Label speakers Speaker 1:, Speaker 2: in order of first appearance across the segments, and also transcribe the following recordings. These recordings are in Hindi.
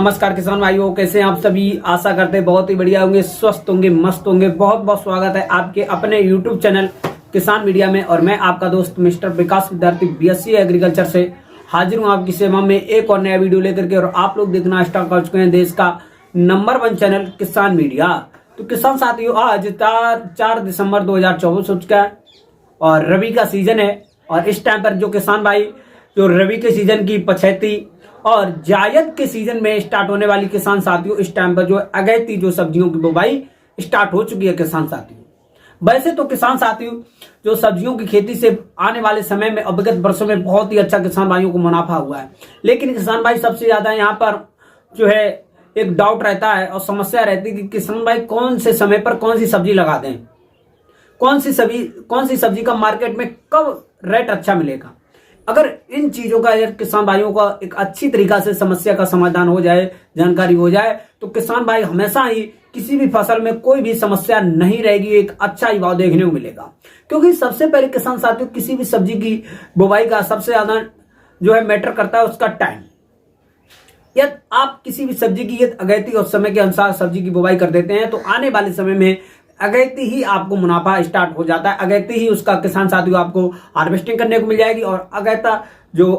Speaker 1: नमस्कार किसान भाइयों, कैसे हैं आप सभी। आशा करते हैं बहुत ही बढ़िया होंगे, स्वस्थ होंगे, मस्त होंगे। बहुत बहुत स्वागत है आपके अपने YouTube चैनल किसान मीडिया में। और मैं आपका दोस्त मिस्टर विकास विद्यार्थी BSc एग्रीकल्चर से हाजिर हूं आपकी सेवा में एक और नया वीडियो लेकर के। और आप लोग देखना स्टार्ट कर चुके हैं देश का नंबर 1 चैनल किसान मीडिया। तो किसान साथियों, आज 4 दिसंबर 2024 हो चुका है और रबी का सीजन है। और इस टाइम पर जो किसान भाई जो रबी के सीजन की पछेती और जायद के सीजन में स्टार्ट होने वाली किसान साथियों, इस टाइम पर जो अगैती जो सब्जियों की बुवाई स्टार्ट हो चुकी है किसान साथियों। वैसे तो किसान साथियों जो सब्जियों की खेती से आने वाले समय में विगत वर्षों में बहुत ही अच्छा किसान भाइयों को मुनाफा हुआ है। लेकिन किसान भाई सबसे ज्यादा यहाँ पर जो है एक डाउट रहता है और समस्या रहती है कि किसान भाई कौन से समय पर कौन सी सब्जी लगा दें, कौन सी सब्जी का मार्केट में कब रेट अच्छा मिलेगा। अगर इन चीजों का किसान भाइयों का एक अच्छी तरीका से समस्या का समाधान हो जाए, जानकारी हो जाए, तो किसान भाई हमेशा ही किसी भी फसल में कोई भी समस्या नहीं रहेगी, एक अच्छा ही भाव देखने को मिलेगा। क्योंकि सबसे पहले किसान साथियों किसी भी सब्जी की बुवाई का सबसे ज्यादा जो है मैटर करता है उसका टाइम। यदि आप किसी भी सब्जी की अगैती और समय के अनुसार सब्जी की बुवाई कर देते हैं तो आने वाले समय में अगैती ही आपको मुनाफा स्टार्ट हो जाता है। अगैती ही उसका किसान साथियों आपको हार्वेस्टिंग करने को मिल जाएगी। और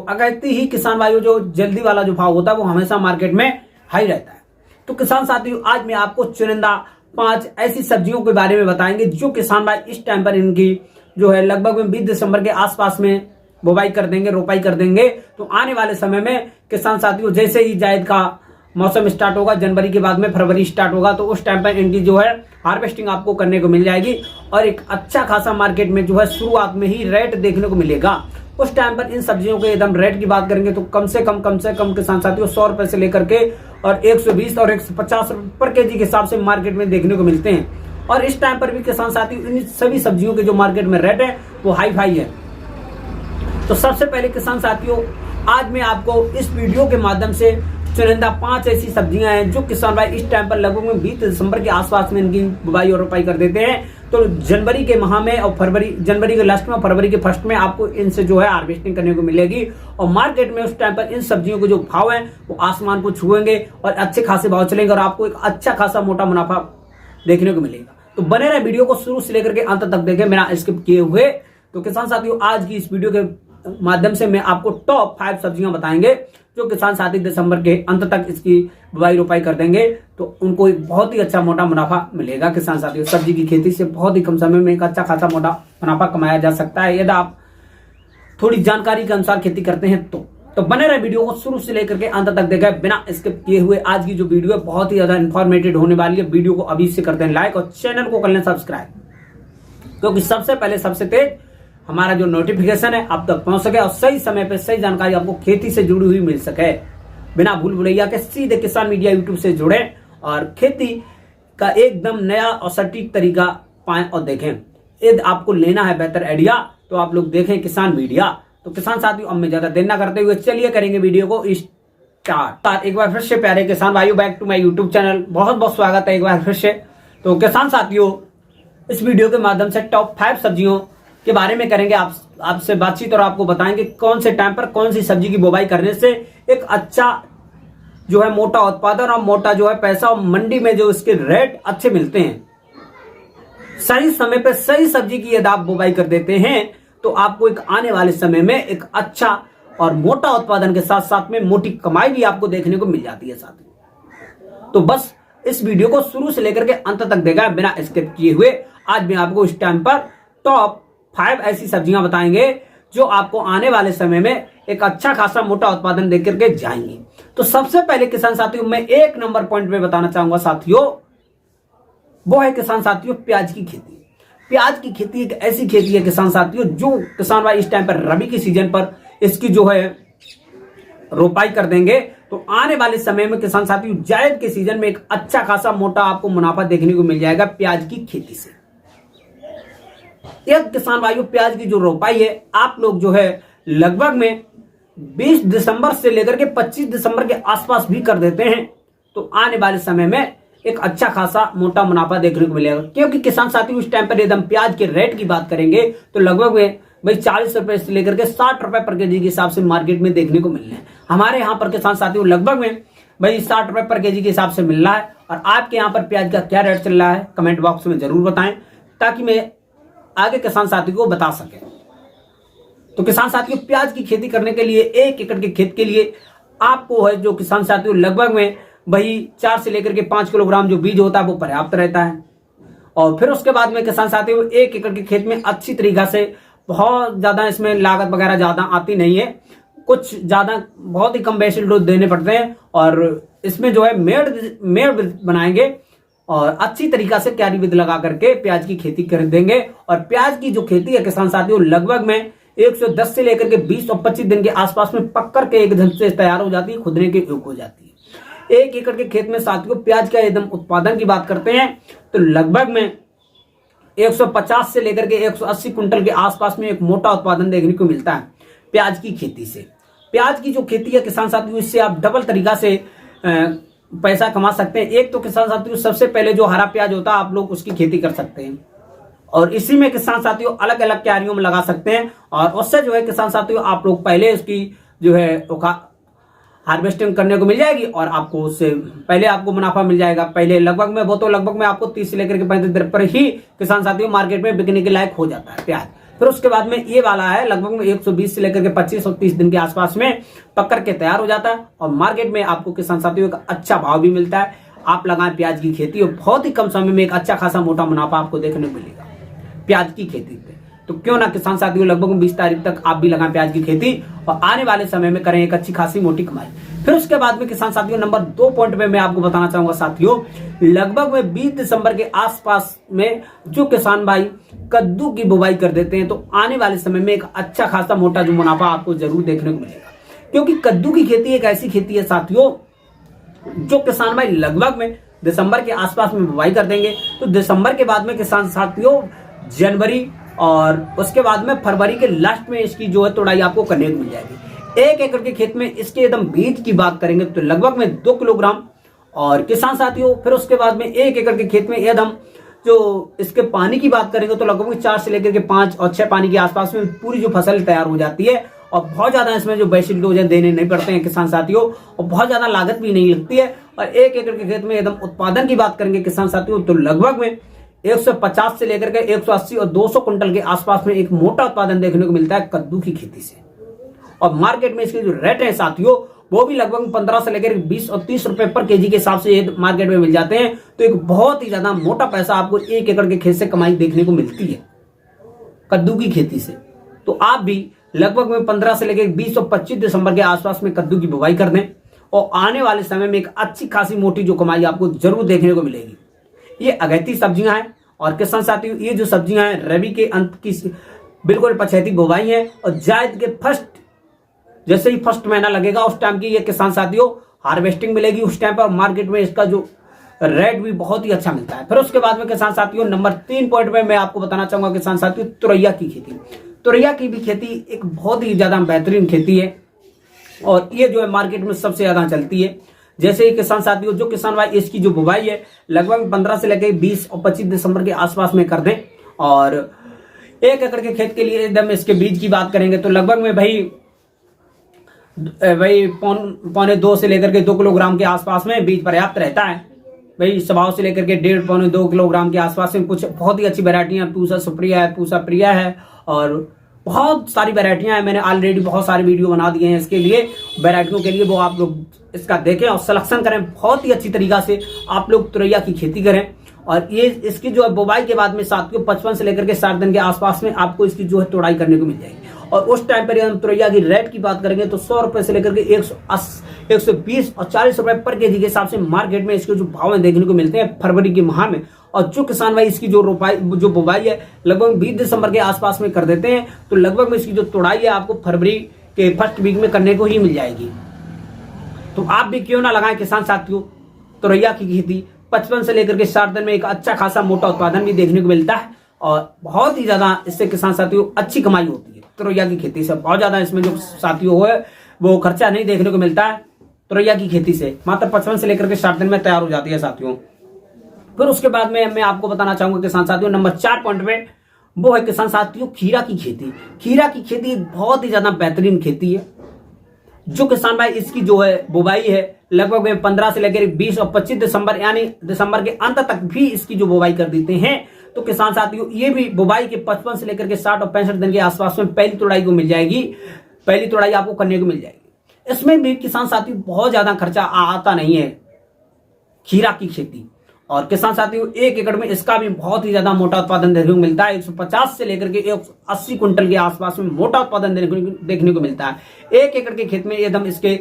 Speaker 1: अगैती ही किसान भाइयों जो जल्दी वाला जो भाव होता है वो हमेशा मार्केट में हाई रहता है। तो किसान साथियों आज मैं आपको चुनिंदा 5 ऐसी सब्जियों के बारे में बताएंगे जो किसान भाई इस टाइम पर इनकी जो है लगभग में 20 दिसंबर के आसपास में बुवाई कर देंगे, रोपाई कर देंगे। तो आने वाले समय में किसान साथियों जैसे ही जायद का मौसम स्टार्ट होगा, जनवरी के बाद में फरवरी स्टार्ट होगा, तो उस टाइम पर इनकी जो है हार्वेस्टिंग आपको करने को मिल जाएगी। और एक अच्छा खासा मार्केट में जो है शुरुआत में ही रेट देखने को मिलेगा। उस टाइम पर इन सब्जियों के एकदम रेट की बात करेंगे तो कम से कम किसान साथियों 100 रुपए से लेकर के और 120 और 150 पर केजी के हिसाब से मार्केट में देखने को मिलते हैं। और इस टाइम पर भी किसान साथियों इन सभी सब्जियों के जो मार्केट में रेट है वो हाई है। तो सबसे पहले किसान साथियों आज मैं आपको इस वीडियो के माध्यम से चुनिंदा 5 ऐसी सब्जियां हैं जो किसान भाई इस टाइम पर लगभग में 20 दिसंबर के आसपास में इनकी बुवाई और रोपाई कर देते हैं। तो जनवरी के माह में और जनवरी के लास्ट में, फरवरी के फर्स्ट में आपको इनसे जो है हार्वेस्टिंग करने को मिलेगी। और मार्केट में उस टाइम पर इन सब्जियों के जो भाव हैं वो आसमान को छुएंगे और अच्छे खासे भाव चलेंगे और आपको एक अच्छा खासा मोटा मुनाफा देखने को मिलेगा। तो बने रहे वीडियो को शुरू से लेकर के अंत तक देखें बिना स्किप किए हुए। तो किसान साथियों आज की इस वीडियो के माध्यम से मैं आपको टॉप 5 सब्जियां बताएंगे जो किसान साथी दिसंबर के अंत तक इसकी बुवाई रोपाई कर देंगे तो उनको एक बहुत ही अच्छा मोटा मुनाफा मिलेगा। किसान साथियों सब्जी की खेती से बहुत ही कम समय में एक अच्छा खासा मोटा मुनाफा कमाया जा सकता है यदि आप थोड़ी जानकारी के अनुसार खेती करते हैं तो बने रहे वीडियो को शुरू से लेकर के अंत तक देखें बिना स्किप किए हुए। आज की जो वीडियो है बहुत ही ज्यादा इंफॉर्मेटिव होने वाली है। वीडियो को अभी से करते हैं लाइक और चैनल को कर लें सब्सक्राइब, क्योंकि सबसे पहले सबसे तेज हमारा जो नोटिफिकेशन है आप तक पहुंच सके और सही समय पे सही जानकारी आपको खेती से जुड़ी हुई मिल सके। बिना भूल भुलैया के सीधे किसान मीडिया यूट्यूब से जुड़े और खेती का एकदम नया और सटीक तरीका पाएं और देखें। यदि आपको लेना है बेहतर आइडिया तो आप लोग देखें किसान मीडिया। तो किसान साथियों अब मैं ज्यादा देर ना करते हुए चलिए करेंगे वीडियो को स्टार्ट। एक बार फिर से प्यारे किसान भाइयों back to my YouTube channel बहुत बहुत स्वागत है एक बार फिर से। तो किसान साथियों इस वीडियो के माध्यम से टॉप 5 सब्जियों के बारे में करेंगे आपसे बातचीत और आपको बताएंगे कौन से टाइम पर कौन सी सब्जी की बुवाई करने से एक अच्छा जो है मोटा उत्पादन और मोटा जो है पैसा और मंडी में जो इसके रेट अच्छे मिलते हैं। सही समय पर सही सब्जी की यदि आप बुवाई कर देते हैं तो आपको एक आने वाले समय में एक अच्छा और मोटा उत्पादन के साथ साथ में मोटी कमाई भी आपको देखने को मिल जाती है साथियों। तो बस इस वीडियो को शुरू से लेकर के अंत तक देखा बिना स्किप किए हुए। आज मैं आपको इस टाइम पर टॉप 5 ऐसी सब्जियां बताएंगे जो आपको आने वाले समय में एक अच्छा खासा मोटा उत्पादन देकर के जाएंगे। तो सबसे पहले किसान साथियों मैं 1 नंबर पॉइंट पे बताना चाहूंगा साथियों, वो है किसान साथियों प्याज की खेती। प्याज की खेती एक ऐसी खेती है किसान साथियों जो किसान भाई इस टाइम पर रबी के सीजन पर इसकी जो है रोपाई कर देंगे तो आने वाले समय में किसान साथियों जायद के सीजन में एक अच्छा खासा मोटा आपको मुनाफा देखने को मिल जाएगा प्याज की खेती से। एक किसान भाइयों प्याज की जो रोपाई है आप लोग जो है लगभग में 20 दिसंबर से लेकर के 25 दिसंबर के आसपास भी कर देते हैं तो आने वाले समय में एक अच्छा खासा मोटा मुनाफा देखने को मिलेगा। क्योंकि किसान साथियों इस टाइम पर एकदम प्याज के रेट की बात करेंगे तो लगभग में भाई 40 रुपए से लेकर के 60 रुपए पर केजी के हिसाब से मार्केट में देखने को मिल रहे हैं। हमारे यहाँ पर किसान साथियों लगभग में भाई 60 रुपए पर केजी के हिसाब से मिल रहा है। और आपके यहाँ पर प्याज का क्या रेट चल रहा है कमेंट बॉक्स में जरूर बताएं, ताकि मैं आगे किसान साथियों को बता सके। तो किसान साथियों, प्याज की खेती करने के लिए 1 एकड़ के खेत के लिए आपको है जो किसान साथियों लगभग में भाई 4 से लेकर के 5 किलोग्राम जो बीज होता है वो पर्याप्त रहता है। और फिर उसके बाद में किसान साथियों 1 एकड़ के खेत में अच्छी तरीका से, बहुत ज्यादा इसमें लागत वगैरह ज्यादा आती नहीं है, कुछ ज्यादा बहुत ही कम बेसिक डोज देने पड़ते हैं। और इसमें जो है मेड़ बनाएंगे और अच्छी तरीका से क्यारी विधि लगा करके प्याज की खेती कर देंगे। और प्याज की जो खेती है किसान साथियों लगभग में 110 से लेकर के 20 और 25 दिन के आसपास में पक करके एकदम से तैयार हो जाती है, खुदने के योग हो जाती है। 1 एकड़ के खेत में साथियों प्याज का एकदम उत्पादन की बात करते हैं तो लगभग में 150 से लेकर के 180 कुंटल के आसपास में एक मोटा उत्पादन देखने को मिलता है प्याज की खेती से। प्याज की जो खेती है किसान साथियों, इससे आप डबल तरीका से पैसा कमा सकते हैं। एक तो किसान साथियों सबसे पहले जो हरा प्याज होता है आप लोग उसकी खेती कर सकते हैं और इसी में किसान साथियों अलग अलग क्यारियों में लगा सकते हैं। और उससे जो है किसान साथियों आप लोग पहले उसकी जो है हार्वेस्टिंग करने को मिल जाएगी और आपको उससे पहले आपको मुनाफा मिल जाएगा। पहले लगभग में आपको 30 से लेकर के 35 दिन पर ही किसान साथियों मार्केट में बिकने के लायक हो जाता है प्याज। फिर उसके बाद में ये वाला है लगभग में 120 से लेकर के 25 और 30 दिन के आसपास में पक करके तैयार हो जाता है और मार्केट में आपको किसान साथियों का अच्छा भाव भी मिलता है। आप लगाएं प्याज की खेती और बहुत ही कम समय में एक अच्छा खासा मोटा मुनाफा आपको देखने को मिलेगा प्याज की खेती पे। तो क्यों ना किसान साथियों लगभग 20 तारीख तक आप भी लगाएं प्याज की खेती और आने वाले समय में करें एक अच्छी खासी मोटी कमाई। फिर उसके बाद में किसान साथियों नंबर 2 पॉइंट में मैं आपको बताना चाहूंगा साथियों, लगभग में 20 दिसंबर के आसपास में जो किसान भाई कद्दू की बुवाई कर देते हैं तो आने वाले समय में एक अच्छा खासा मोटा जो मुनाफा आपको जरूर देखने को मिलेगा। क्योंकि कद्दू की खेती एक ऐसी खेती है साथियों जो किसान भाई लगभग में दिसंबर के आसपास में बुवाई कर देंगे तो दिसंबर के बाद में किसान साथियों जनवरी और उसके बाद में फरवरी के लास्ट में इसकी जो है तोड़ाई आपको करने को मिल जाएगी। 1 एकड़ के खेत में इसके एकदम बीज की बात करेंगे तो लगभग में 2 किलोग्राम। और किसान साथियों फिर उसके बाद में 1 एकड़ के खेत में एकदम जो इसके पानी की बात करेंगे तो लगभग 4 से लेकर के 5 और 6 पानी के आसपास में पूरी जो फसल तैयार हो जाती है और बहुत ज्यादा इसमें जो बेसिक डोज देने नहीं पड़ते हैं किसान साथियों और बहुत ज्यादा लागत भी नहीं लगती है। और 1 एकड़ के खेत में एकदम उत्पादन की बात करेंगे किसान साथियों तो लगभग में 150 से लेकर के 180 और 200 कुंटल के आसपास में एक मोटा उत्पादन देखने को मिलता है कद्दू की खेती से। और मार्केट में इसके जो रेट है साथियों वो भी लगभग 15 से लेकर 20 और 30 रुपए पर केजी के हिसाब से मार्केट में मिल जाते हैं। तो एक बहुत ही ज्यादा मोटा पैसा आपको 1 एकड़ के खेत से कमाई देखने को मिलती है कद्दू की खेती से। तो आप भी लगभग में 15 से लेकर 20 और 25 दिसंबर के आसपास में कद्दू की बुवाई कर दें और आने वाले समय में एक अच्छी खासी मोटी जो कमाई आपको जरूर देखने को मिलेगी। ये अगैती सब्जियां हैं और किसान साथियों ये जो सब्जियां हैं रबी के अंत की बिल्कुल पछेती बुवाई है और जायद के जैसे ही फर्स्ट महीना लगेगा उस टाइम की ये किसान साथियों हार्वेस्टिंग मिलेगी उस टाइम पर मार्केट में इसका जो रेट भी बहुत ही अच्छा मिलता है। फिर उसके बाद में किसान साथियों नंबर 3 पॉइंट में मैं आपको बताना चाहूंगा किसान साथियों तुरैया की खेती। तुरैया की भी खेती एक बहुत ही ज्यादा बेहतरीन खेती है और ये जो है मार्केट में सबसे ज्यादा चलती है। जैसे ही किसान साथियों जो किसान भाई इसकी जो बुवाई है लगभग 15 से लेकर 20 और 25 दिसंबर के आसपास में कर दें और 1 एकड़ के खेत के लिए एकदम इसके बीज की बात करेंगे तो लगभग में भाई 1.25 से लेकर के 2 किलोग्राम के आसपास में बीज पर्याप्त रहता है। भाई स्वभाव से लेकर के 1.5-2 किलोग्राम के आसपास में कुछ बहुत ही अच्छी वैरायटियां पूसा सुप्रिया है, पूसा प्रिया है और बहुत सारी वैरायटियां हैं। मैंने ऑलरेडी बहुत सारे वीडियो बना दिए हैं इसके लिए वैरायटियों के लिए, वो आप लोग इसका देखें और सिलेक्शन करें। बहुत ही अच्छी तरीका से आप लोग तुरैया की खेती करें और ये इसकी जो है बुवाई के बाद में साथियों 55 से लेकर के 60 दिन के आसपास में आपको इसकी जो है तोड़ाई करने को मिल जाएगी। और उस टाइम पर हम तुरैया की रेट की बात करेंगे तो 100 रुपए से लेकर के 120 और 40 रुपए पर केजी के हिसाब से मार्केट में इसके जो भाव देखने को मिलते हैं फरवरी के माह में। और जो किसान भाई इसकी जो बुवाई है लगभग 20 दिसंबर के आसपास में कर देते हैं तो लगभग में इसकी जो तोड़ाई है आपको फरवरी के फर्स्ट वीक में करने को ही मिल जाएगी। तो आप भी क्यों ना लगाएं किसान साथियों तुरैया की खेती। 55 से लेकर के 60 दिन में एक अच्छा खासा मोटा उत्पादन भी देखने को मिलता है और बहुत ही ज्यादा इससे किसान साथियों अच्छी कमाई होती है। तुरैया की खेती से बहुत ज्यादा इसमें जो साथियों है वो खर्चा नहीं देखने को मिलता है तुरैया की खेती से, मात्र 55 से लेकर के 60 दिन में तैयार हो जाती है साथियों। फिर उसके बाद में मैं आपको बताना चाहूंगा किसान साथियों नंबर 4 पॉइंट में वो है किसान साथियों खीरा की खेती। खीरा की खेती बहुत ही ज्यादा बेहतरीन खेती है। जो किसान भाई इसकी जो है बुवाई है लगभग में 15 से लेकर 20 और 25 दिसंबर यानी दिसंबर के अंत तक भी इसकी जो बुवाई कर देते हैं, तो किसान साथियों ये भी बुवाई के 55 से लेकर के 60 और 65 दिन के आसपास में पहली तोड़ाई को मिल जाएगी, पहली तोड़ाई आपको करने को मिल जाएगी। इसमें भी किसान साथियों बहुत ज्यादा खर्चा आता नहीं है खीरा की खेती। और किसान साथियों 1 एकड़ में इसका भी बहुत ही ज्यादा मोटा उत्पादन देखने को मिलता है। 150 से लेकर के 180 कुंटल के आसपास में मोटा उत्पादन देखने को मिलता है 1 एकड़ के खेत में। एकदम इसके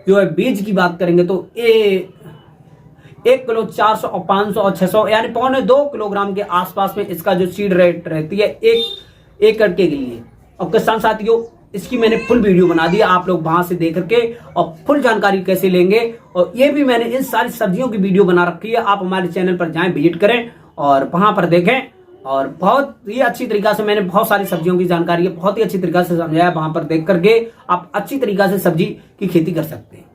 Speaker 1: जो है बीज की बात करेंगे तो 1 किलो 400 और 500 और 600 यानी 1.25 किलोग्राम के आसपास में इसका जो सीड रेट रहती है 1 एकड़ के लिए। और किसान साथियों इसकी मैंने फुल वीडियो बना दी, आप लोग वहां से देख करके और फुल जानकारी कैसे लेंगे, और ये भी मैंने इन सारी सब्जियों की वीडियो बना रखी है। आप हमारे चैनल पर जाएं, विजिट करें और वहां पर देखें। और बहुत ही अच्छी तरीका से मैंने बहुत सारी सब्जियों की जानकारी है बहुत ही अच्छी तरीका से समझाया, वहां पर देख करके आप अच्छी तरीका से सब्जी की खेती कर सकते हैं।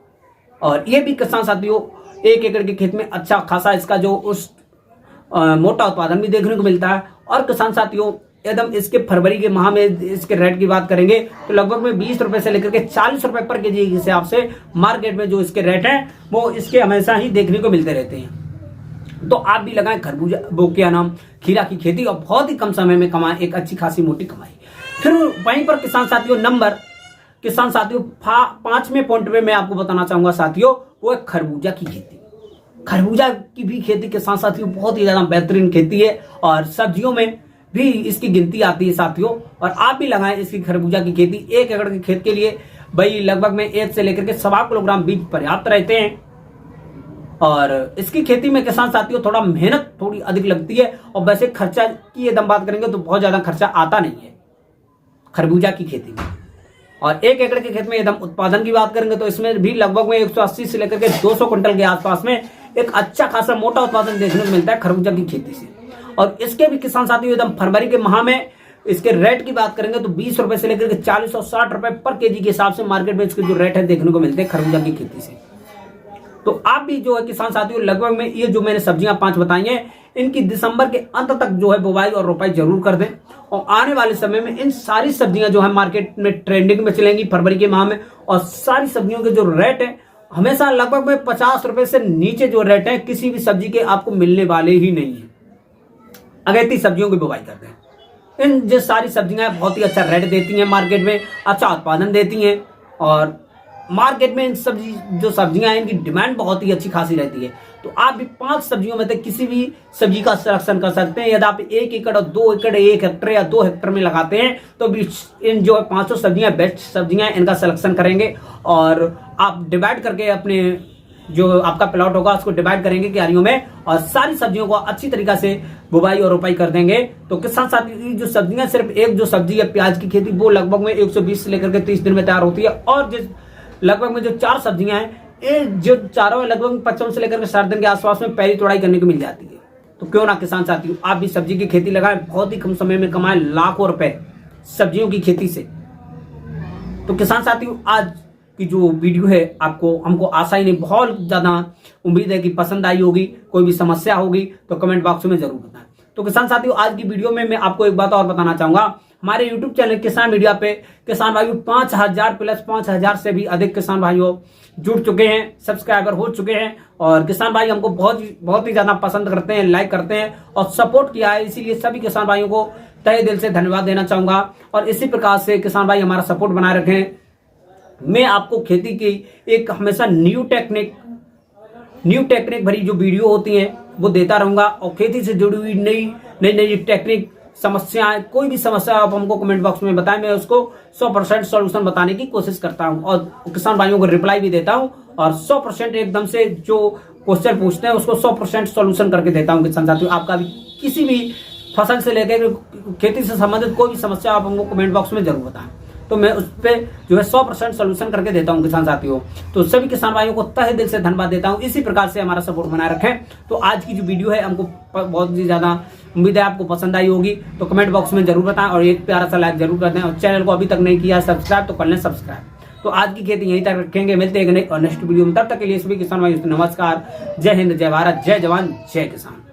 Speaker 1: और ये भी किसान साथियों 1 एकड़ के खेत में अच्छा खासा इसका जो उस मोटा उत्पादन भी देखने को मिलता है। और किसान साथियों एकदम इसके फरवरी के माह में इसके रेट की बात करेंगे तो लगभग में 20 रुपए से लेकर के 40 रुपए पर केजी के हिसाब से मार्केट में जो इसके रेट हैं वो इसके हमेशा ही देखने को मिलते रहते हैं। तो आप भी लगाएं खरबूजा वो क्या नाम खीरा की खेती और बहुत ही कम समय में कमाएं एक अच्छी खासी मोटी कमाई। फिर वहीं पर किसान साथियों किसान साथियों 5वें पॉइंट में मैं आपको बताना चाहूंगा साथियों, वो है खरबूजा की खेती। खरबूजा की भी खेती किसान साथियों बहुत ही ज्यादा बेहतरीन खेती है और सब्जियों में भी इसकी गिनती आती है साथियों। और आप भी लगाएं इसकी खरबूजा की खेती। 1 एकड़ के खेत के लिए भाई लगभग में 1 से लेकर के 1.25 किलोग्राम बीज पर्याप्त रहते हैं। और इसकी खेती में किसान साथियों थोड़ा मेहनत थोड़ी अधिक लगती है और वैसे खर्चा की एकदम बात करेंगे तो बहुत ज्यादा खर्चा आता नहीं है खरबूजा की खेती में। और 1 एकड़ के खेत में एकदम उत्पादन की बात करेंगे तो इसमें भी लगभग में 180 से लेकर के 200 कुंटल के आसपास में एक अच्छा खासा मोटा उत्पादन देखने को मिलता है खरबूजा की खेती से। और इसके भी किसान साथियों एकदम फरवरी के माह में इसके रेट की बात करेंगे तो 20 रुपए से लेकर के 40 और 60 रुपए पर केजी के हिसाब से मार्केट में इसके जो रेट है देखने को मिलते हैं खरबूजा की खेती से। तो आप भी जो है किसान साथियों लगभग में ये जो मैंने सब्जियां 5 बताई हैं इनकी दिसंबर के अंत तक जो है बुवाई और रोपाई जरूर कर दें। और आने वाले समय में इन सारी सब्जियां जो है मार्केट में ट्रेंडिंग में चलेंगी फरवरी के माह में। और सारी सब्जियों के जो रेट है हमेशा लगभग में 50 रुपए से नीचे जो रेट है किसी भी सब्जी के आपको मिलने वाले ही नहीं है अगेती सब्जियों की बुवाई करते हैं। इन जो सारी सब्जियां बहुत ही अच्छा रेट देती हैं मार्केट में, अच्छा उत्पादन देती हैं और मार्केट में इन जो सब्जियां हैं इनकी डिमांड बहुत ही अच्छी खासी रहती है। तो आप भी 5 सब्जियों में से किसी भी सब्जी का सिलेक्शन कर सकते हैं। यदि आप 1 एकड़ और 2 एकड़ 1 हेक्टेयर या 2 हेक्टेयर में लगाते हैं तो भी इन जो 500 सब्जियां बेस्ट सब्जियां इनका सिलेक्शन करेंगे और आप डिवाइड करके अपने जो आपका प्लॉट होगा उसको डिवाइड करेंगे क्यारियों में और सारी सब्जियों को अच्छी तरीका से बुवाई और रोपाई कर देंगे। तो किसान साथी जो सब्जियां सिर्फ एक जो सब्जी है प्याज की खेती वो लगभग में 120 से लेकर के 30 दिन में तैयार होती है। और जिस लगभग में जो 4 सब्जियां हैं जो चारों लगभग 55 से लेकर के 60 दिन के आसपास में पहली तोड़ाई करने को मिल जाती है। तो क्यों ना किसान साथियों आप भी सब्जी की खेती लगाएं, बहुत ही कम समय में कमाएं लाखों रुपए सब्जियों की खेती से। तो किसान साथियों आज की जो वीडियो है आपको हमको आशा ही नहीं बहुत ज्यादा उम्मीद है कि पसंद आई होगी। कोई भी समस्या होगी तो कमेंट बॉक्स में जरूर बताएं। तो किसान साथियों आज की वीडियो में मैं आपको एक बात और बताना चाहूंगा, हमारे यूट्यूब चैनल किसान मीडिया पे किसान भाइयों 5000 प्लस 5000 से भी अधिक किसान भाइयों जुड़ चुके हैं, सब्सक्राइबर हो चुके हैं। और किसान भाई हमको बहुत ही ज्यादा पसंद करते हैं, लाइक करते हैं और सपोर्ट किया है, इसीलिए सभी किसान भाइयों को तहे दिल से धन्यवाद देना चाहूंगा। और इसी प्रकार से किसान भाई हमारा सपोर्ट बनाए रखें। मैं आपको खेती की एक हमेशा न्यू टेक्निक भरी जो वीडियो होती हैं वो देता रहूंगा और खेती से जुड़ी हुई नई टेक्निक समस्याएं कोई भी समस्या आप हमको कमेंट बॉक्स में बताएं, मैं उसको 100% सॉल्यूशन बताने की कोशिश करता हूं और किसान भाइयों को रिप्लाई भी देता हूं और 100% एकदम से जो क्वेश्चन पूछते हैं उसको 100% सॉल्यूशन करके देता हूं। किसान साथियों आपका भी किसी भी फसल से लेकर खेती से संबंधित कोई भी समस्या आप हमको कमेंट बॉक्स में जरूर बताएं, तो मैं उस पर जो है 100% सोल्यूशन करके देता हूं किसान साथियों। तो सभी किसान भाइयों को तहे दिल से धन्यवाद देता हूं, इसी प्रकार से हमारा सपोर्ट बनाए रखें। तो आज की जो वीडियो है हमको बहुत ही ज्यादा उम्मीद है आपको पसंद आई होगी, तो कमेंट बॉक्स में जरूर बताएं और एक प्यारा सा लाइक जरूर कर दें और चैनल को अभी तक नहीं किया सब्सक्राइब तो कर लें सब्सक्राइब। तो आज की खेती यहीं तक रखेंगे, मिलते हैं और नेक्स्ट वीडियो में, तब तक के लिए सभी किसान भाइयों नमस्कार। जय हिंद, जय भारत, जय जवान, जय किसान।